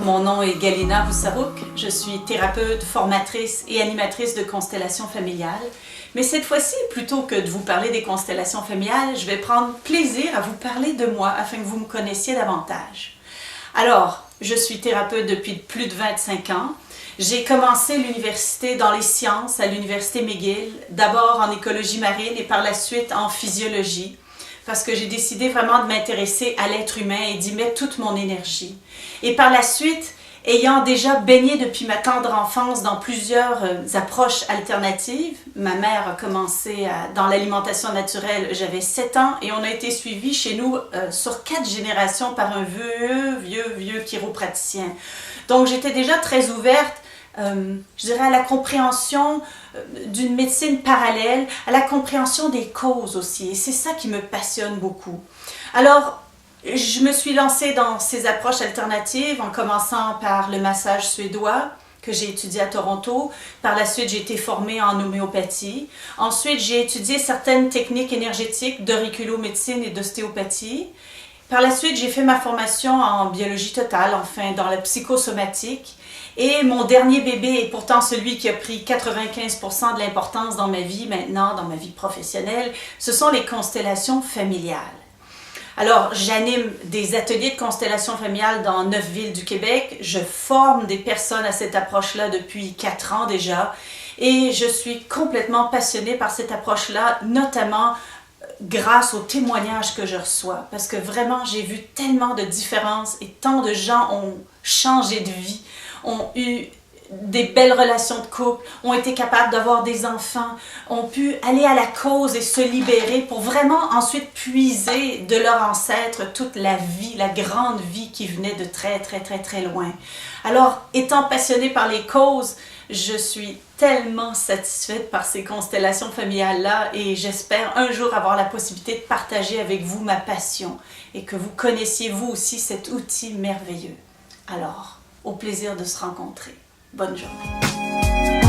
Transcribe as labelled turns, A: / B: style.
A: mon nom est Galina Roussarouk. Je suis thérapeute, formatrice et animatrice de constellations familiales. Mais cette fois-ci, plutôt que de vous parler des constellations familiales, je vais prendre plaisir à vous parler de moi afin que vous me connaissiez davantage. Alors, je suis thérapeute depuis plus de 25 ans. J'ai commencé l'université dans les sciences à l'université McGill, d'abord en écologie marine et par la suite en physiologie, parce que j'ai décidé vraiment de m'intéresser à l'être humain et d'y mettre toute mon énergie. Et par la suite, ayant déjà baigné depuis ma tendre enfance dans plusieurs approches alternatives, ma mère a commencé dans l'alimentation naturelle, j'avais 7 ans et on a été suivis chez nous sur 4 générations par un vieux chiropraticien. Donc j'étais déjà très ouverte, je dirais, à la compréhension d'une médecine parallèle, à la compréhension des causes aussi. Et c'est ça qui me passionne beaucoup. Alors, je me suis lancée dans ces approches alternatives en commençant par le massage suédois que j'ai étudié à Toronto. Par la suite, j'ai été formée en homéopathie. Ensuite, j'ai étudié certaines techniques énergétiques d'auriculomédecine et d'ostéopathie. Par la suite, j'ai fait ma formation en biologie totale, enfin dans la psychosomatique. Et mon dernier bébé est pourtant celui qui a pris 95% de l'importance dans ma vie maintenant, dans ma vie professionnelle, ce sont les constellations familiales. Alors, j'anime des ateliers de constellations familiales dans 9 villes du Québec. Je forme des personnes à cette approche-là depuis 4 ans déjà. Et je suis complètement passionnée par cette approche-là, notamment grâce aux témoignages que je reçois. Parce que vraiment, j'ai vu tellement de différences et tant de gens ont changé de vie, ont eu des belles relations de couple, ont été capables d'avoir des enfants, ont pu aller à la cause et se libérer pour vraiment ensuite puiser de leur ancêtre toute la vie, la grande vie qui venait de très loin. Alors, étant passionnée par les causes, je suis tellement satisfaite par ces constellations familiales-là et j'espère un jour avoir la possibilité de partager avec vous ma passion et que vous connaissiez vous aussi cet outil merveilleux. Alors, au plaisir de se rencontrer. Bonne journée.